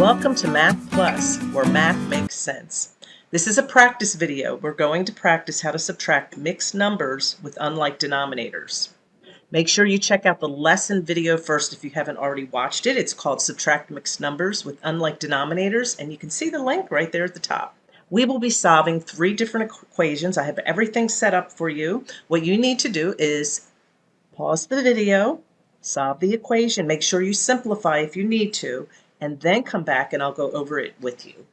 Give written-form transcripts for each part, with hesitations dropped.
Welcome to Math Plus, where math makes sense. This is a practice video. We're going to practice how to subtract mixed numbers with unlike denominators. Make sure you check out the lesson video first if you haven't already watched it. It's called Subtract Mixed Numbers with Unlike Denominators, and you can see the link right there at the top. We will be solving 3 different equations. I have everything set up for you. What you need to do is pause the video, solve the equation, make sure you simplify if you need to, and then come back and I'll go over it with you.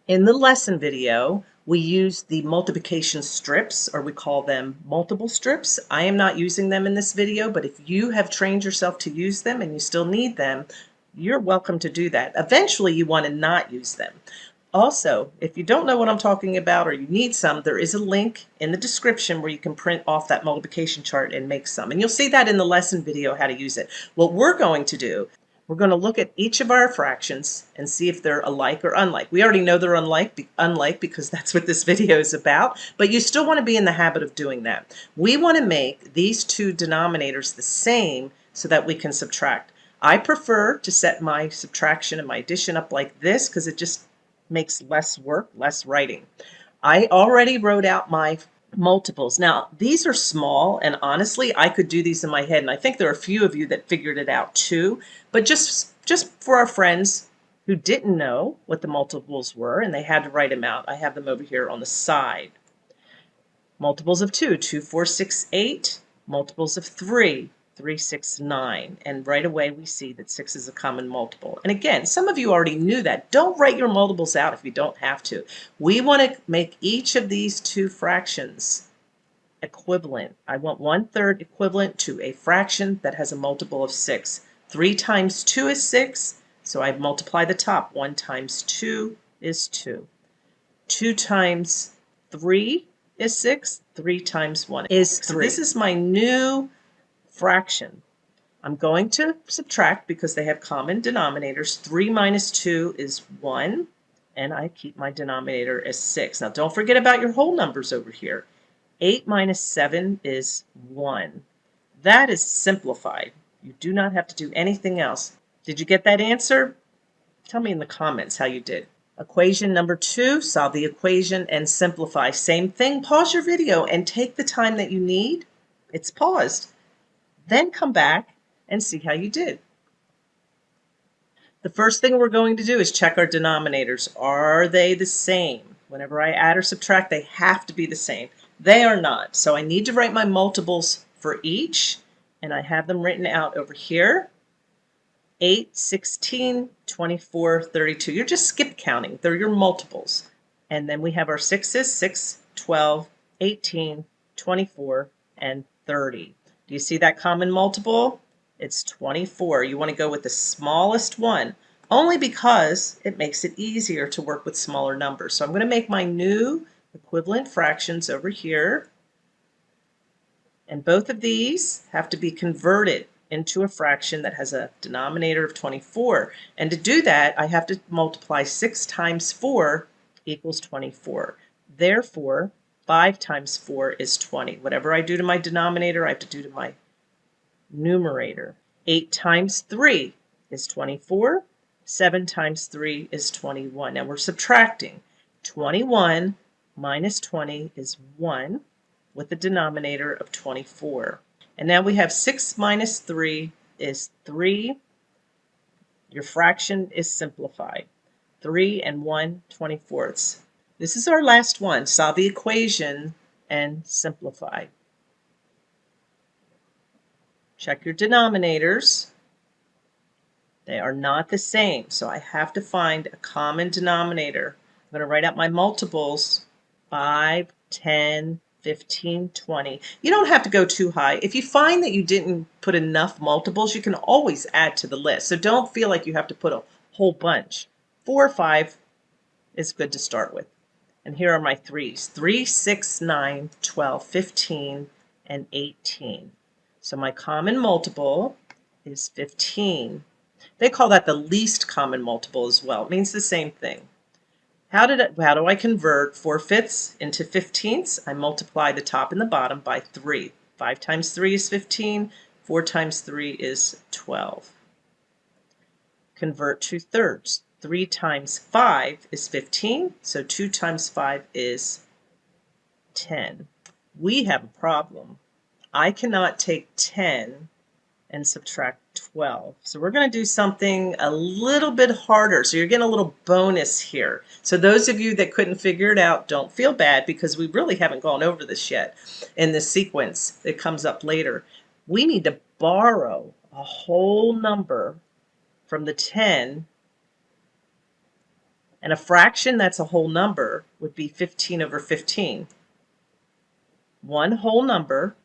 In the lesson video, we use the multiplication strips, or we call them multiple strips. I am not using them in this video, but if you have trained yourself to use them and you still need them, you're welcome to do that. Eventually, you want to not use them. Also, if you don't know what I'm talking about or you need some, there is a link in the description where you can print off that multiplication chart and make some. And you'll see that in the lesson video how to use it. What we're going to do, we're going to look at each of our fractions and see if they're alike or unlike. We already know they're unlike because that's what this video is about, but you still want to be in the habit of doing that. We want to make these two denominators the same so that we can subtract. I prefer to set my subtraction and my addition up like this because it just makes less work, less writing. I already wrote out my multiples. Now, these are small, and honestly, I could do these in my head, and I think there are a few of you that figured it out too, but just for our friends who didn't know what the multiples were and they had to write them out, I have them over here on the side. Multiples of 2, 2, 4, 6, 8. Multiples of 3, 3, 6, 9. And right away we see that 6 is a common multiple. And again, some of you already knew that. Don't write your multiples out if you don't have to. We want to make each of these two fractions equivalent. I want 1/3 equivalent to a fraction that has a multiple of 6. 3 times 2 is 6, so I multiply the top. 1 times 2 is 2. 2 times 3 is 6. 3 times 1 is 3. So this is my new fraction. I'm going to subtract because they have common denominators. 3 minus 2 is 1, and I keep my denominator as 6. Now don't forget about your whole numbers over here. 8 minus 7 is 1. That is simplified. You do not have to do anything else. Did you get that answer? Tell me in the comments how you did. Equation number 2, solve the equation and simplify. Same thing, pause your video and take the time that you need. It's paused. Then come back and see how you did. The first thing we're going to do is check our denominators. Are they the same? Whenever I add or subtract, they have to be the same. They are not. So I need to write my multiples for each, and I have them written out over here. 8, 16, 24, 32. You're just skip counting. They're your multiples. And then we have our 6s, 6, 12, 18, 24, and 30. Do you see that common multiple? It's 24. You want to go with the smallest one, only because it makes it easier to work with smaller numbers. So I'm going to make my new equivalent fractions over here. And both of these have to be converted into a fraction that has a denominator of 24. And to do that, I have to multiply 6 times 4 equals 24. Therefore, 5 times 4 is 20. Whatever I do to my denominator, I have to do to my numerator. 8 times 3 is 24. 7 times 3 is 21. Now we're subtracting. 21 minus 20 is 1 with the denominator of 24. And now we have 6 minus 3 is 3. Your fraction is simplified. 3 and 1 24ths. This is our last one. Solve the equation and simplify. Check your denominators. They are not the same, so I have to find a common denominator. I'm going to write out my multiples. 5, 10, 15, 20. You don't have to go too high. If you find that you didn't put enough multiples, you can always add to the list. So don't feel like you have to put a whole bunch. 4 or 5 is good to start with. And here are my 3s. 3, 6, 9, 12, 15, and 18. So my common multiple is 15. They call that the least common multiple as well. It means the same thing. How do I convert 4/5 into 15ths? I multiply the top and the bottom by 3. 5 times 3 is 15. 4 times 3 is 12. convert to thirds. 3 times 5 is 15, so 2 times 5 is 10. We have a problem. I cannot take 10 and subtract 12. So we're going to do something a little bit harder. So you're getting a little bonus here. So those of you that couldn't figure it out, don't feel bad because we really haven't gone over this yet in this sequence. It comes up later. We need to borrow a whole number from the 10, and a fraction that's a whole number would be 15 over 15. One whole number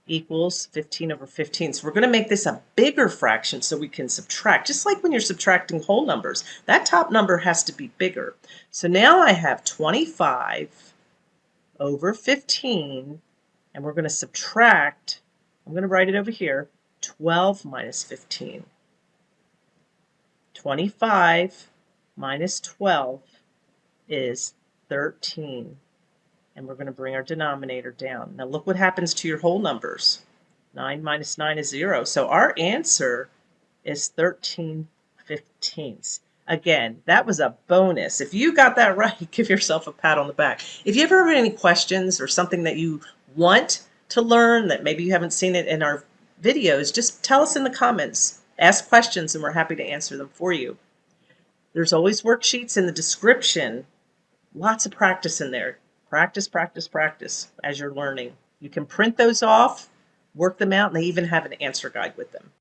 equals 15 over 15. So we're going to make this a bigger fraction so we can subtract. Just like when you're subtracting whole numbers, that top number has to be bigger. So now I have 25 over 15, and we're going to subtract, I'm going to write it over here, 12 minus 15. 25 minus 12 is 13. And we're going to bring our denominator down. Now look what happens to your whole numbers. 9 minus 9 is 0. So our answer is 13/15. Again, that was a bonus. If you got that right, give yourself a pat on the back. If you ever have any questions or something that you want to learn that maybe you haven't seen it in our videos, just tell us in the comments. Ask questions and we're happy to answer them for you. There's always worksheets in the description. Lots of practice in there. Practice, practice, practice as you're learning. You can print those off, work them out, and they even have an answer guide with them.